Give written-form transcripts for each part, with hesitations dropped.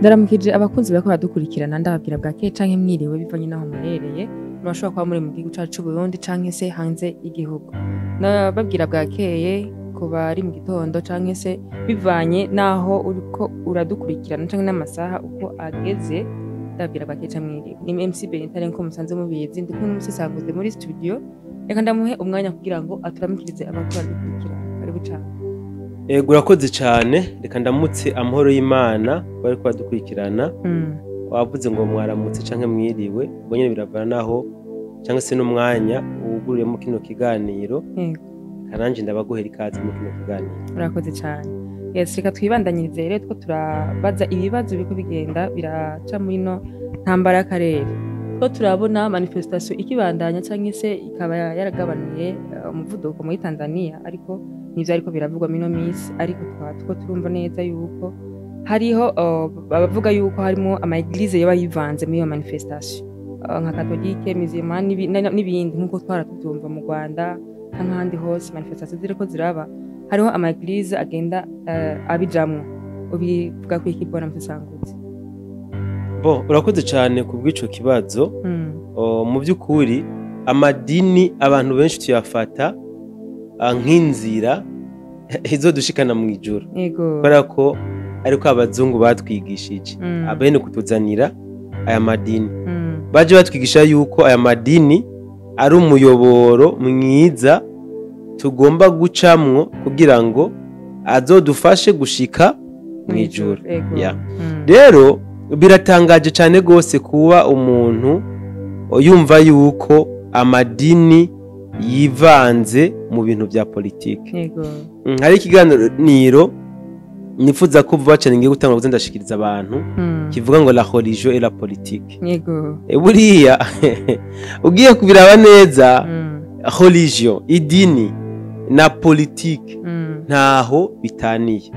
Ndaramukije abakunzi bariko baradukurikirana ndababwira bwakeye canke mwiriwe bivanye naho muherereye murashobora kuba muri mu gihugu cacu c'Uburundi canke se hanze y'igihugu. Ndababwira bwakeye ko bari mu gitondo canke se bivanye naho uriko uradukurikirana canke n'amasaha uko ageze. Ndababwira bwakeye canke mwiriwe. Ni MC Benitare nko musanze mubizi ndi kumwe n'umusesanguzi muri studio. Reka ndamuhe umwanya kugira ngo aturamukirize abariko baradukurikirana. Karibu cane. Urakoze cyane reka ndamutse amahoro y'Imana bari kwadukurikirana wavuze ngo mwaramutse canke mwiriwe ubwo nyene biravana naho canke se n'umwanya uguriyemo kino kiganiro kananje ndabaguhera ikaze mu kino kiganiro. Urakoze cyane. Yes, reka twibandanyirize rero two turabaza ibibazo biko bigenda biraca muri no ntambara y'akarere. Ko turabona manifestation ikibandanya canke se ikaba yaragabanuye umuvuduko muri Tanzania ariko nivyo ariko biravugwa mino misi ariko twatwo turumva neza yuko hariho bavuga yuko harimo ama eglise yaba yivanze muri iyo manifestation nka Katolike, Musulman n'ibindi nkuko twaratuvyumva mu Rwanda n'ahandi hose manifestation ziriko ziraba hariho ama eglise agenda abijamwo ubivuga ko ikibona mutsanguzi. Urakoze cyane kubw'ico kibazo. Mu by'ukuri amadini abantu benshi tuyafata nk'inzira izo dushikana mu ijuru kubera ko ariko abazungu batwigishije abene kutuzanira aya madini baje batwigisha yuko aya madini ari umuyoboro mwiza tugomba gucamwo kugira ngo azodufashe gushika mu ijuru. Rero biratangaje cyane gose kuba umuntu yumva yuko amadini yivanze mu bintu bya politike. Hari ikiganiro nifuza ko vuba cyane ngiye gutanga kuzo ndashikiriza abantu kivuga ngo la religion et la politique. Buriya ugiye kubiraba neza religion idini na politique ntaho bitaniye.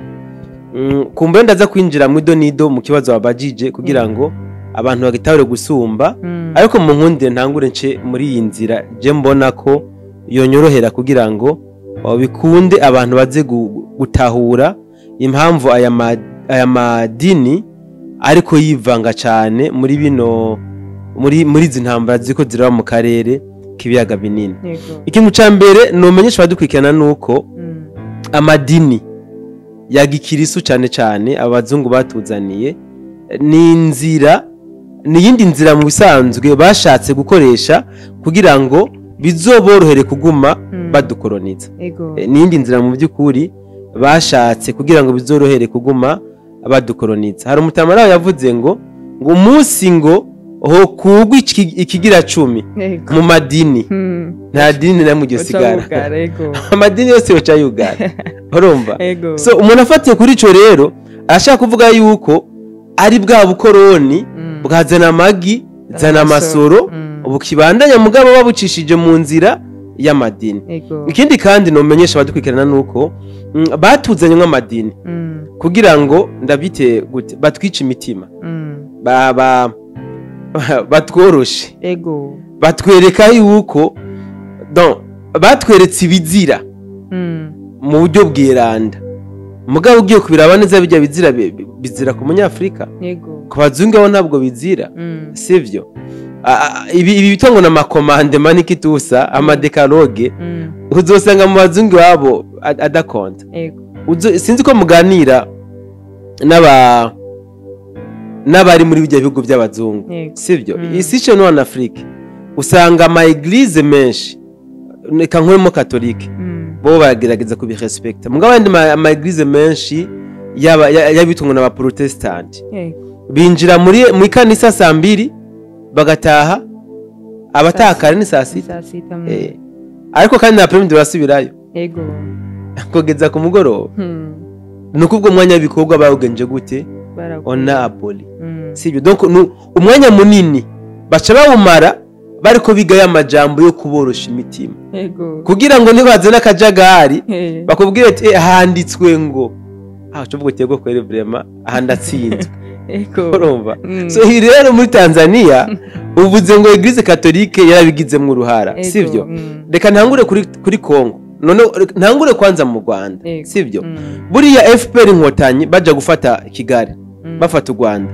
Kumbe ndaza kwinjira mu donido mu kibazo wabajije kugira ngo abantu bagitawure gusumba ariko mu nkundire ntangure nce muri iyi nzira je mbona ko yonyorohera kugira ngo bikunde abantu baze gutahura impamvu aya madini ariko yivanga cyane muri bino muri izi ntambara ziko ziraba mu karere k'ibiyaga binini. Ikintu ca mbere nomenyesha badukurikirana nuko amadini ya gikirisu cyane abazungu batuzaniye ni inzira niyindi nzira mu bisanzwe bashatse gukoresha kugira ngo bizoborohere kuguma badukoloniza. Niyindi nzira mu by'ukuri bashatse kugira ngo bizorohere kuguma badukoloniza. Hari umutamara yavuze ngo umunsi ngo ho kugwa ikigira 10 mu madini nta dini na mujyo sigara amadini yose yoca yugara urumva. So umuntu afatiye kuri ico rero ashaka kuvuga yuko ari bwa bukoroni bwazana amagi zana amasoro ubukibandanya mugabo babucishije mu nzira y'amadini. Ikindi kandi nomenyesha badukurikirana nuko batuzanye nk'amadini kugira ngo ndabite gute batwica imitima batworoshe batwereka yuko batweretse ibizira mu buryo bw'iranda mugabo ugiye kubiraba neza bijya bizira ku munyafrika ku bazungu abo ntabwo bizira sivyo. Ibi bitongo na makomande manikitusa amadekaloge uzosanga mu bazungu babo adakonta. Sinzi ko muganira n'abari muri bijya bihugu by'abazungu sivyo. Isico no na Afrika usanga ama eglise menshi neka nkoremo Katolike bo bagerageza kubirespecta mugabo andi ama eglise menshi yabitungo na Protestant binjira muri kanisa saa 2 bagataha abatakara ni saa 6 ariko kandi na premier basubirayo kugeza ku mugoroba nuko ubwo mwanya w'ibikorwa bawugenje gute ona aboli sibyo. Donc umwanya munini baca bawumara bariko bigaye amajambo yo kuborosha imitima kugira ngo nibaze n'akajagari bakubwire ati handitswe ngo cyo tego kwere vraiment ahandatsinzwe urumva. So rero muri Tanzania uvuze ngo Eglise Katolike yarabigizemo uruhara sivyo. Reka ntangure kuri Kongo none ntangure kwanza mu Rwanda sivyo. Buriya FPR inkotanyi baje gufata Kigali bafata u Rwanda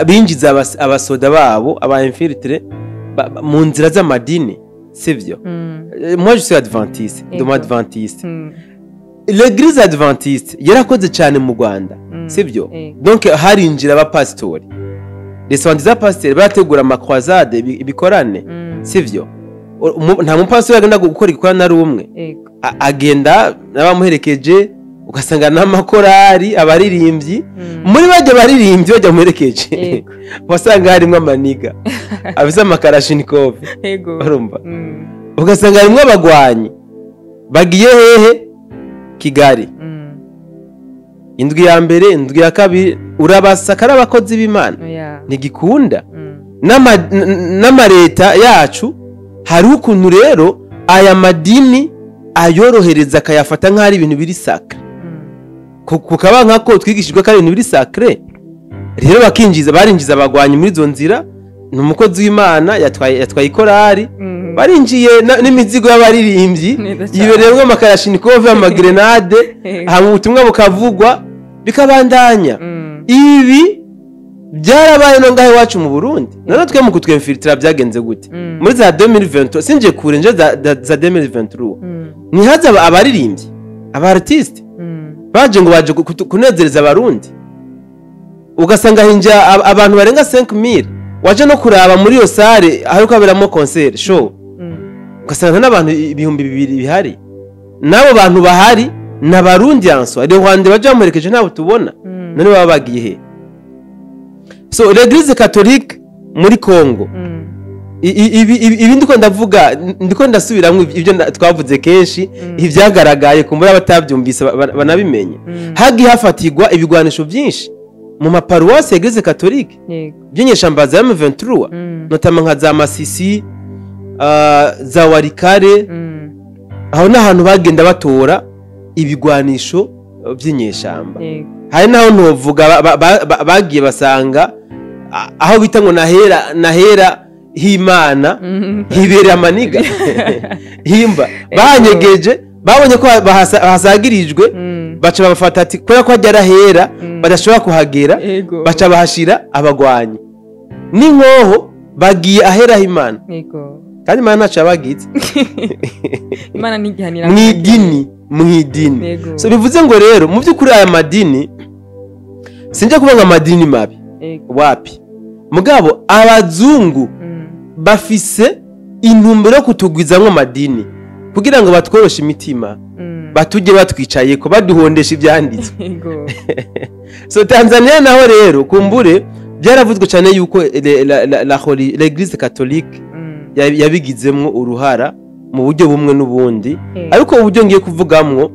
binjiza abasoda babo aba infiltre mu nzira z'amadini sivyo. Moi je suis adventiste, de moi adventiste. L'église adventiste yarakoze cyane mu Rwanda sivyo. Donc harinjira abapastori, les soi-disant pasteurs bategura amacroisade ibikorane sivyo. Nta mupastori agenda gukora igikorane ari umwe, agenda n'abamuherekeje, ugasanga n'amakorari abaririmbyi muri bajya baririmbyi bajya muherekeje wasanga harimo amaniga afise amakarashinikov urumva, ugasanga harimo abagwanyi bagiye hehe Kigali, indwi ya mbere indwi ya kabiri urabasakara abakozi b'Imana ntigikunda n'amareta yacu. Hari ukuntu rero aya madini ayorohereza akayafata nk'ari ibintu biri sacre, kukaba nkako twigishijwe ko ari ibintu biri sacre, rero barinjiza abagwanyi muri zo nzira. N'umukozi w'Imana yatwaye ikorari, barinjiye n'imizigo y'abaririmbyi yibereyemo amakarashinikov amagrenade, hamwe ubutumwa bukavugwa bikabandanya. Ibi byarabaye no ngahe wacu mu Burundi. None twe mu kutwemfiltra byagenze gute muri za 2023 sinje kure nje za 2023 nihaza abaririmbyi abartiste baje ngo baje kunezereza abarundi, ugasanga hinja abantu barenga 5000 waje no kuraba muri yo sare aho kaberamo concert show, ugasanga n'abantu ibihumbi 200 bihari. Nabo bantu bahari n'abarundi anso ari Rwanda baje bamurekeje nabo tubona, none baba bagiye he? So l'église catholique muri Congo ibi ndiko ndavuga, ndiko ndasubiramwe ibyo twavuze kenshi, ibyagaragaye kumbura abatabyumvise banabimenye. Hagi hafatigwa ibigwanisho byinshi mu maparuwasi y'Eglise catholique by'inyeshambaza ya M23, notama nka za Masisi, za Warikare, aho n'ahantu bagenda batora ibigwanisho by'inyeshamba. Hari naho ntovuga bagiye basanga aho bita ngo nahera h'Imana hibere amaniga himba banyegeje, babonye ko bahasagirijwe, baca babafata ati kubera ko ajya arahera badashobora kuhagera, baca bahashira abagwanyi n'inkoho, bagiye ahera h'Imana kandi Imana ntaco yabagize Imana ntigihanira mwidini. So bivuze ngo rero mu by'ukuri aya madini sinje kuvuga amadini mabi wapi, mugabo abazungu bafise intumbero kutugwizamwe amadini kugira ngo batworoshe imitima, batuje batwicaye ko baduhondesha ibyanditswe. So Tanzania naho rero kumbure byaravuzwe cyane yuko l'église catholique yabigizemwo uruhara mu buryo bumwe n'ubundi, ariko uburyo ngiye kuvugamwo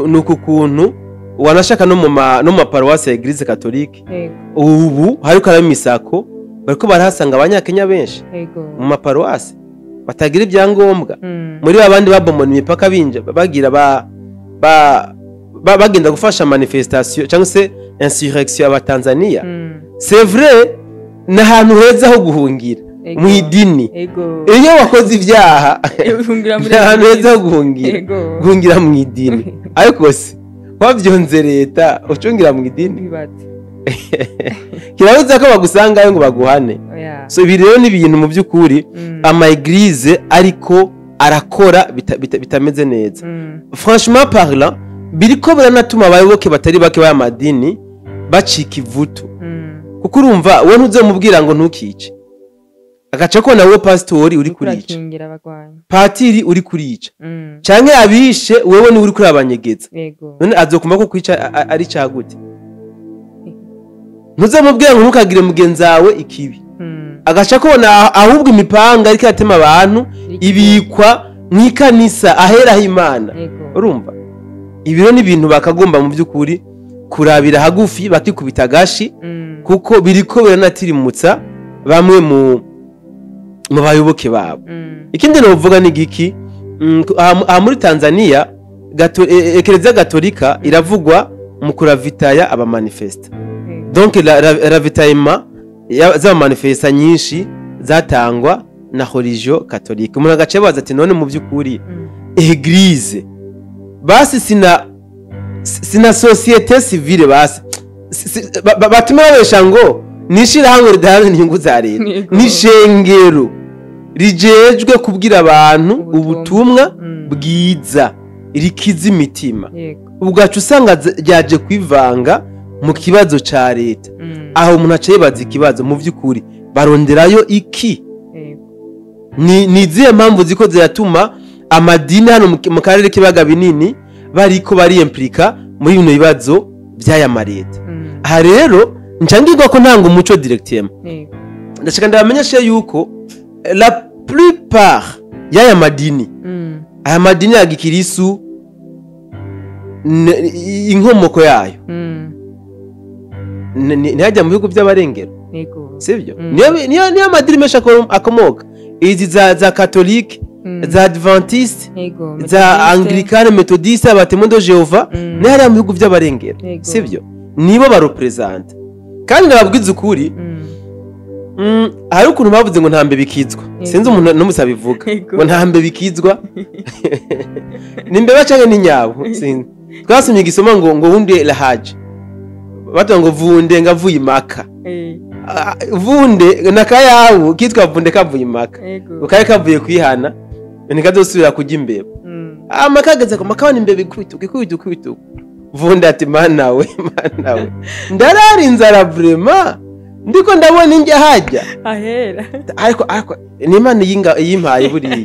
nuko kuntu wanashaka no mu maparuwasi ya Eglise Catholique ubu hariko aramisako bariko barahasanga abanyakenya benshi mu maparuwasi batagira ibyangombwa, muri babandi babomona imipaka binja bagira bagenda gufasha manifestation cyangwa se insurrection y'Abatanzania. C'est vrai na hantu heza ho guhungira mu idini, iyo wakoze ibyaha hantu heza ho guhungira mu idini, ariko se wabyonze leta ucungira mu idini kirabuza ko bagusangayo ngo baguhane. So ibi rero ni ibintu mu by'ukuri ama eglise ariko arakora bitameze neza. Franchement parlant biriko biranatuma abayoboke batari bake b'amadini bacika ivutu, kuko urumva we ntuzomubwira ngo ntukice, agaca ko nawe pastori uri kurica, patiri uri kurica, canke abishe wewe ni uri kuri abanyegeza, none azokuma ko kwica ari cagute? Ntuzomubwira ngo ntukagire mugenzawe ikibi, agaca ko ahubwo imipanga ariko atema abantu ibikwa mwikanisa ahera h'Imana. Urumva ibiro ni ibintu bakagomba mu by'ukuri kurabira hagufi bakikubita gashi, kuko biriko biranatirimutsa bamwe mu bayoboke babo. Ikindi novuga ni giki, muri Tanzania Eklezia Gatolika iravugwa mu kuravitaya aba manifesta. Donc ravitayema za manifesta nyinshi zatangwa na religion catholique. Umuntu agace baza ati none mu by'ukuri eglise basi sina societe civile basi batuma babesha ngo nishirahamwe ridaharanira inyungu za leta n'ishengero rijejwe kubwira abantu ubutumwa bwiza rikiza imitima ugaca usanga ryaje kwivanga mu kibazo ca leta aho umuntu aca yibaza ikibazo mu vy'ukuri baronderayo iki ni izihe mpamvu ziko ziratuma amadini hano mu karere k'ibiyaga binini bariko bariyemplika muri bino bibazo by'aya mareta aha rero ncangirwa ko ntanga umuco directement ndashaka ndabamenyesha yuko la plupart y'aya madini aya madini ya gikirisu inkomoko yayo ntihajya mu bihugu by'abarengero sibyo niyo madini menshi akomoka izi za katolike za adventiste za anglikane methodiste abatemondo jehova n'ahari mu bihugu by'abarengero sibyo nibo barepresenta kandi nababwiza ukuri hari ukuntu bavuze ngo ntambe bikizwa sinzi umuntu n'umusaba bivuga ngo ntambe bikizwa nimbeba canke n'inyabo sinzi twasomye igisoma ngo wunde lahaje bato ngo vunde ngavuye imaka vunde nakayabu kitwa vunde kavuye imaka ukaye kavuye kwihana nikazosubira kujya imbeba amakageze ko makabana imbeba ikwitu vunde ati mana we ndarari inzara vraiment ndiko ndabona inge hajya ahera ariko n'Imana yimpaye buriya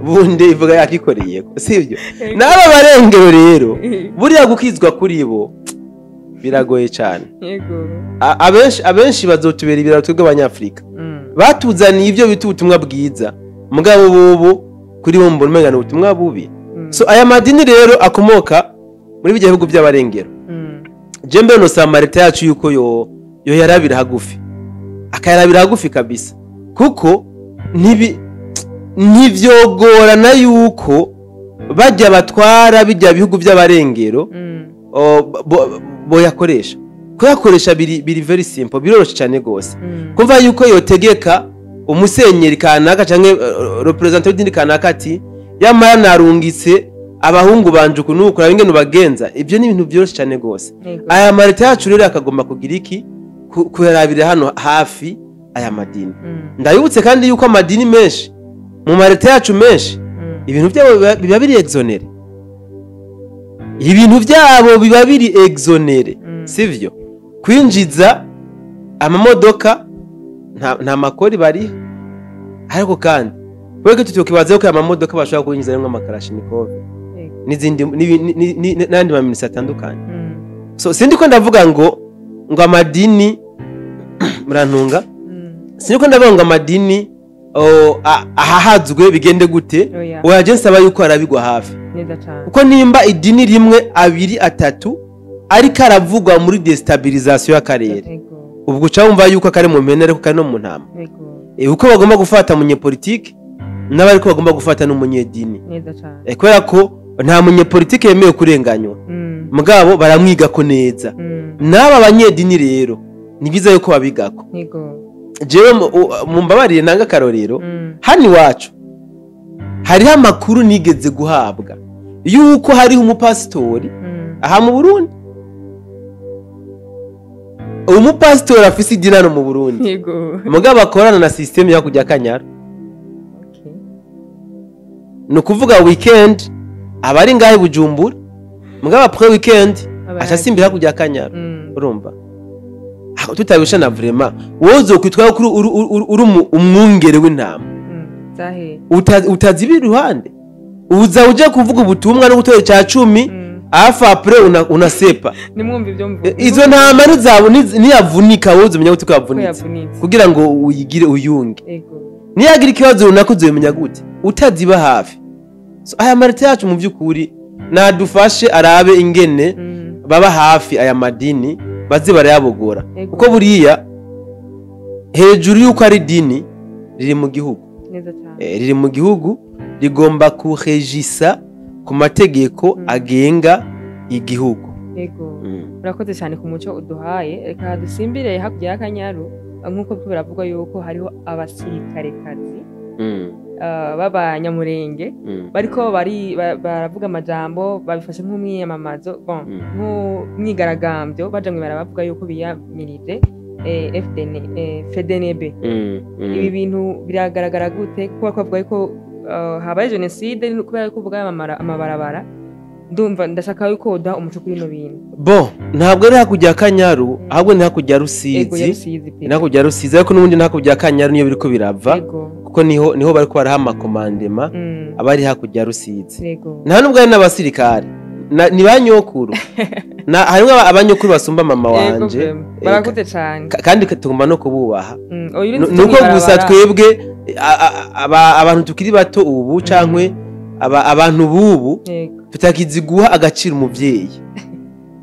vunde ivuga yakikoreye sivyo n'aba barengero rero buriya gukizwa kuri bo biragoye cyane abenshi bazotubera ibiraro twebwe abanyafrika batuzaniye ibyo bita ubutumwa bwiza mugabo bobo kuri bo mbona umenga ubutumwa bubi so aya madini rero akomoka muri bijya bihugu by'abarengero jembe no samarita yacu yuko yo yarabira hagufi akayarabira hagufi kabisa kuko ntivyogorana yuko bajya batwara bijya bihugu by'abarengero boyakoresha kuyakoresha biri very simple biroroshe cyane gose kumva yuko yotegeka umusenyeri kanaka canke representative w'idini kanaka ati yamara narungitse abahungu banje kunuko ingene bagenza ibyo ni ibintu byoroshye cyane gose aya mareta yacu rero akagomba kugira iki kuyarabira hano hafi aya madini ndayibutse kandi yuko amadini menshi mu mareta yacu menshi ibintu byabo biba biri exonere ibintu byabo biba biri exonere sivyo kwinjiza amamodoka nta makori bari ariko kandi kwege tutokibaza ko amamodoka bashobora kwinjiza rimwe amakarashnikov n'izindi n'andi ma ministeri atandukanye so sindi ko ndavuga ngo amadini murantunga sindi ko ndavuga ngo amadini ahahazwe bigende gute oyaje nsaba yuko arabigwa hafi uko nimba idini rimwe abiri atatu ariko aravugwa muri destabilisation y'akarere ubwo cyumva yuko kare mu menere ko kare no mu ntama uko bagomba gufata munyepolitike n'abari ko bagomba gufata n'umunyedini kubera ko nta munyepolitike yemewe kurenganywa mugabo baramwiga ko neza n'aba banyedini rero ni biza yuko babigako jewe mumbabarire nanga karorero hani wacu hariho amakuru nigeze guhabwa yuko hariho umupasitori aha mu Burundi umupasitori afise idinano mu Burundi mugabo akorana na system yo kujya Kanyara no kuvuga weekend abari ngahe Bujumbura mugabo après weekend ashasimbira kujya Kanyara urumva tutabisha na vraiment wozo kwitwa kuri uri umwungere w'intama utazibira iruhande uza uje kuvuga ubutumwa no gutora cya 10 afa après unasepa nimwumva ibyo mvuga izo ntama zabo niyavunika wozo menya gute yavunitse kugira ngo uyigire uyunge niyagira ikibazo unakuze menya gute utaziba hafi so aya marita yacu mu byukuri nadufashe arabe ingene baba hafi aya madini bazi barayabogora uko buriya hejuru yuko ari dini riri mu gihugu riri mu gihugu rigomba kuregisa ku mategeko agenga igihugu urakoze cyane ku muco uduhaye reka dusimbire hakurya y'Akanyaru nk'uko biravugwa yuko hariho abasirikare kazi b'abanyamurenge bariko baravuga amajambo babifashe nk'umwiyamamazo nk'umwigaragambyo baja mwibara bavuga yuko biyamirije FDNB. Ibi bintu biragaragara gute kuko bavuga yuko habaye jenoside kubera ko uvuga amabarabara ndumva ndashaka yuko uda umuco kuri no bintu ntabwo ari hakujya Kanyaru ahubwo ni hakujya Rusizi nakujya Rusizi ariko nubundi nakujya Kanyaru niyo biriko birava kuko niho bariko baraha amakomandema abari hakujya Rusizi nta nubwo ari n'abasirikare ni banyokuru harimo abanyokuru basumba mama wanje barakuze cyane kandi tugomba no kububaha nuko gusa twebwe abantu tukiri bato ubu cankwe abantu bubu tutakizi guha agaciro umuvyeyi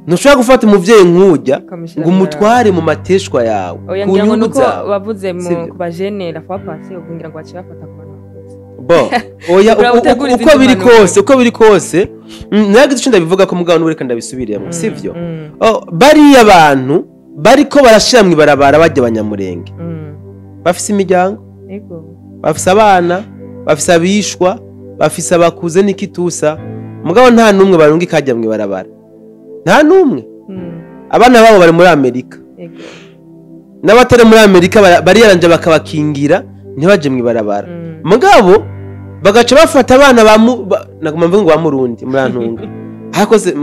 ntushobora gufata umuvyeyi nk'ujya ngo umutware mu mateshwa yawe ku nyungu zawe bavuze ku bajene la fois passée ukungira ngo bace bafata ku oya uko biri kose nageze cyo ndabivuga ko mugabo n'ureka ndabisubiriyemo sivyo bari abantu bariko barashira mu ibarabara bajya abanyamurenge bafise imiryango bafise abana bafise abishwa bafise abakuze n'ikitusa mugabo nta numwe barungi kajya mu ibarabara nta numwe abana babo bari muri Amerika n'abatari muri Amerika bari yaranje bakabakingira ntibaje mu ibarabara mugabo bagaca bafata abana naguma mvuga ngo bamurundi murantunga hakoze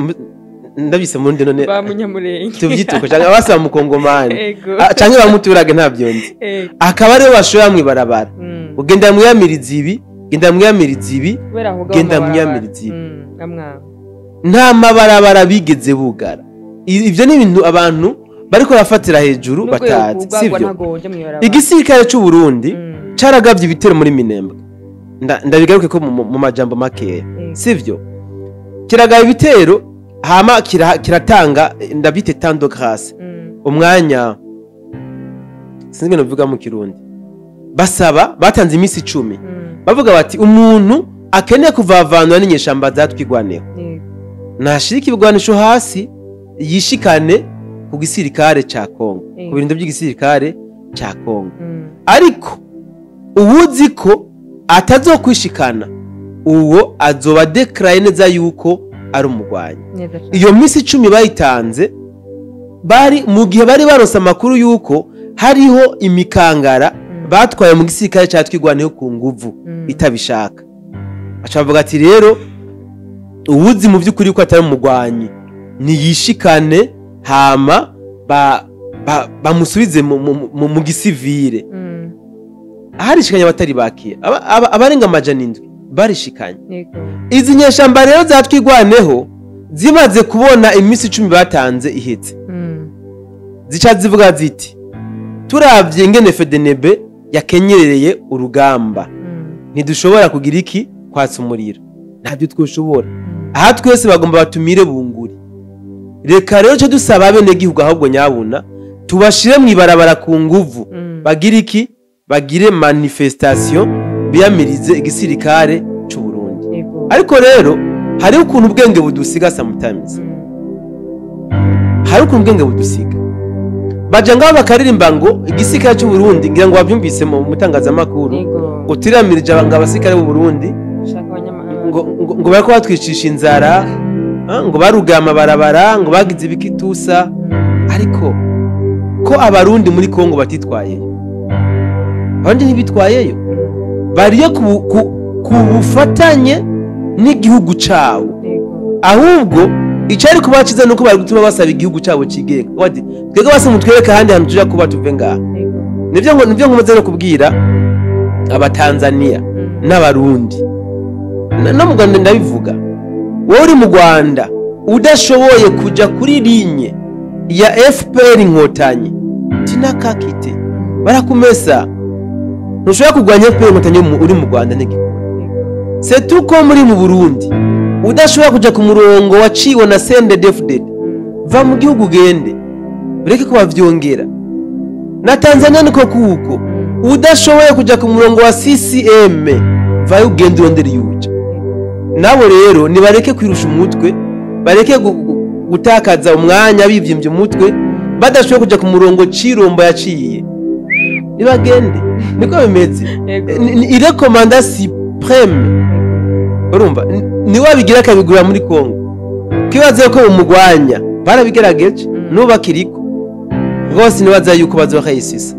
ndabise murundi none bamunyamurenge tuvyituko cyangwa abasaba mu Kongomani cyangwa bamuturage ntabyo nzi akaba ari bashora mu ibarabara ugenda mu yamiriza ibi genda mwiyamiriza ibi genda mwiyamiriza ibi nta mabarabara bigeze bugara ivyo ni ibintu abantu bariko rafatira hejuru batazi sivyo igisirikare cy'u Burundi caragavye ibitero muri Minembwe ndabigaruke ko mu majambo makeya sivyo kiragaba ibitero hama kiratanga ndabite tando grâce umwanya sinzi no bivuga mu Kirundi basaba batanze imisi 10 bavuga bati umuntu akeneye kuvavanwa n'inyeshamba zatwigwaneho nashirika ibigwanisho hasi yishikane ku gisirikare ca Kongo ku birinda by'igisirikare ca Kongo ariko ubuzi ko atazokwishikana uwo azoba declare neza yuko ari umugwanyi iyo misi 10 bayitanze bari mu gihe bari barose amakuru yuko hariho imikangara batwaye mu gisirikare cyatwigwaneho ku nguvu itabishaka acavuga ati rero ubuzi mu by'ukuri ko atari umugwanyi ni yishikane hama bamusubize mu gisivire harishikanye abatari bakiye abarenga amajana 7 barishikanye izi nyeshamba rero zatwigwaneho zimaze kubona imisi 10 batanze ihetse zica zivuga ziti turavye ngene FDNB yakenyerereye urugamba ntidushobora kugira iki kwatsa umuriro ntabyo twoshobora aha twese bagomba batumire bunguri reka rero cyo dusaba bene gihugu ahubwo nyabuna tubashire mu ibarabara ku nguvu bagira iki bagire manifestation biyamirize igisirikare cy'u Burundi ariko rero hari ukuntu ubwenge budusiga sometimes hari ukuntu ubwenge budusiga baje ngaho bakaririmba ngo igisirikare cy'u Burundi ngira ngo bavyumvise mu mutangazamakuru ngo tiramirije abasirikare b'u Burundi ngo bariko batwicisha inzara ngo barugama barabara ngo bagize ibikitusa ariko ko abarundi muri Kongo batitwayeyo abandi ntibitwayeyo bariyo ku bufatanye n'igihugu cabo ahubwo icari kubaciza nuko bari gutuma basaba igihugu cabo cigenga wadi twege base mutwereka handi hantu tuja kuba tuve ngaha nivyo nkomaze no kubwira abatanzania n'abarundi no mu Rwanda ndabivuga wowe uri mu Rwanda udashoboye kuja kuri linye ya FPR Inkotanyi tinakakite barakumesa ntushobora kugwanya FPR Inkotanyi uri mu Rwanda n'igikuru c'est tout ko muri mu Burundi udashobora kuja ku murongo waciwe na CNDD-FDD va mu gihugu gende ureke ko bavyongera na Tanzania niko kuko udashoboye kuja ku murongo wa CCM va ugende urondera yuja nabo rero nibareke kwirusha umutwe bareke gutakaza umwanya bivyimbye umutwe badashoboye kuja ku murongo cirombo yaciye nibagende niko bimeze irekomanda supreme urumva niwe abigira akabigura muri Kongo kibaze ko umugwanya barabigerageje nubakiriko rwose nibaza yuko bazokayisisa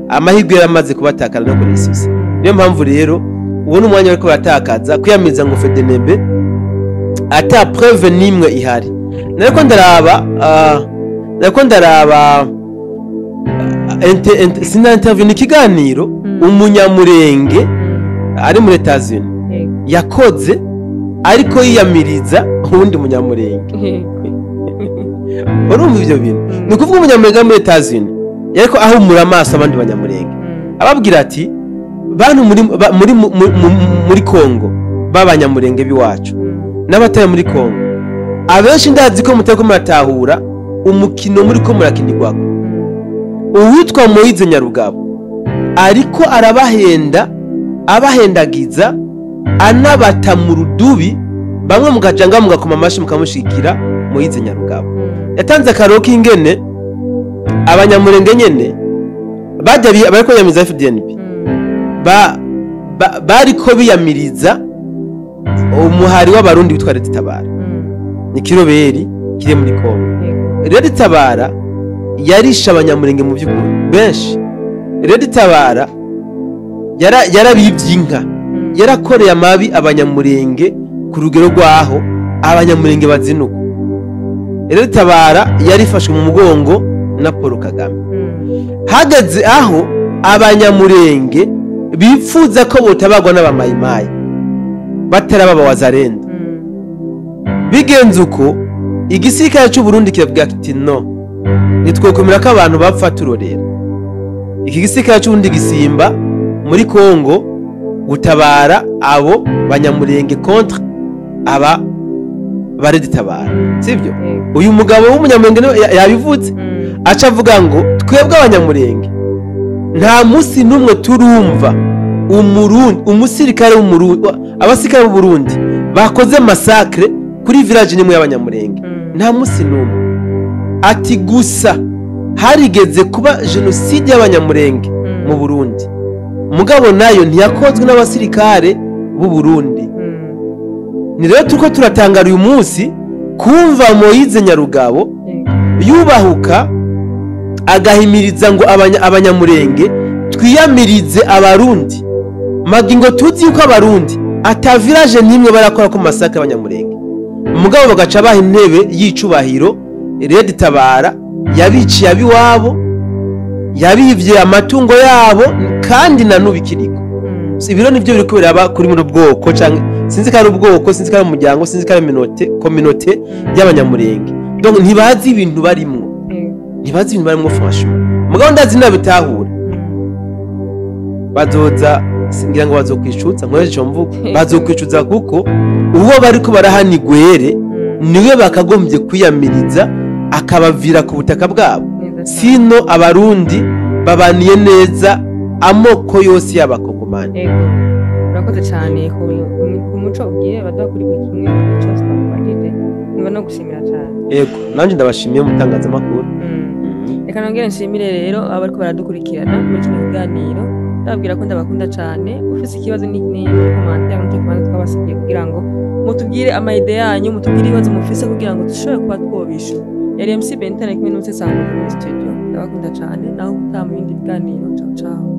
amahirwe yaramaze kubatakana no kurisisa niyo mpamvu rero uwo n'umwanya ariko batakaza kwiyamiza ngo FDNB ata preuve nimwe ihari nariko ndaraba sina interview ikiganiro umunyamurenge ari muri Etats-Unis yakoze ariko yiyamiriza uwundi munyamurenge urumva ivyo bintu ni kuvuga umunyamurenge muri Etats-Unis yariko ahumura amaso abandi banyamurenge ababwira ati bantu muri Kongo babanyamurenge biwacu n'abataye muri Kongo abenshi ndazi ko mutako muratahura umukino muri ko murakinirwako uwitwa Moise Nyarugabo ariko arabahenda abahendagiza anabata mu rudubi bamwe mugajanga mugakoma amashi mukamushikira Moise Nyarugabo yatanze akaroki ingene abanyamurenge nyene bajya bariko yamiza FDNB bariko biyamiriza umuhari w'abarundi witwa Red Tabara ni Kiroberi kiri muri Kongo Red Tabara yarisha abanyamurenge mu by'ukuri benshi Red Tabara yarabivye inka yarakoreye amabi abanyamurenge ku rugero rwaho abanyamurenge bazinuka Red Tabara yarifashwe mu mugongo na Paul Kagame hagaze aho abanyamurenge bifuza ko botabagwa n'abamayimayi batarababa wazarenda bigenze uko igisirikare cy'u Burundi kiravuga kiti no nitwekomera ko abantu bapfa turorera iki gisirikare cy'u Burundi gisimba muri Kongo gutabara abo banyamurenge contre aba Red Tabara sivyo uyu mugabo w'umunyamurenge yabivuze aca avuga ngo twebwe abanyamurenge nta musi numwe turumva umusirikare w'umurundi abasirikare b'u Burundi bakoze massacre kuri village nimwe y'abanyamurenge nta musi numwe ati gusa harigeze kuba genocide y'abanyamurenge mu Burundi mugabo nayo ntiyakozwe n'abasirikare b'u Burundi ni rero turiko turatangara uyu munsi kumva Moise Nyarugabo yubahuka agahimiriza ngo abanyamurenge twiyamirize abarundi magingo tuzi yuko abarundi ata village nimwe barakora ko masaka abanyamurenge mugabo bagaca baha intebe y'icubahiro Red Tabara yabiciye abiwabo yabivye amatungo yabo kandi nanubikiriko ibiro nivyo biri kubera kuri mu bwoko canke sinzi ko ari ubwoko sinzi ko ari umuryango sinzi ko ari communauté y'abanyamurenge donc ntibazi ibintu barimwo franchement mugabo ndazi nabitahura bazoza singira ngo bazokwicuza nkoreje cyo mvuga bazokwicuza kuko uwo bariko barahanigwere niwe bakagombye kwiyamiriza akabavira ku butaka bwabo sino abarundi babaniye neza amoko yose y'abakongomani urakoze cyane ku muco ugiye badakuri kimwe cyose twabagije niba no gushimira cyane yego nanje ndabashimiye mutangaza makuru reka nongere nshimire rero abariko baradukurikirana muri kino kiganiro ndabwira ko ndabakunda cyane ufite ikibazo ni commentaire mu cyangwa twabasigiye kugira ngo mutubwire amayide yanyu mutubwire ibibazo mufise kugira ngo dushobore kuba twobisha yari MC Bentane kimwe n'utse sanga muri studio ndabakunda cyane naho utamu bindi biganiro ciao ciao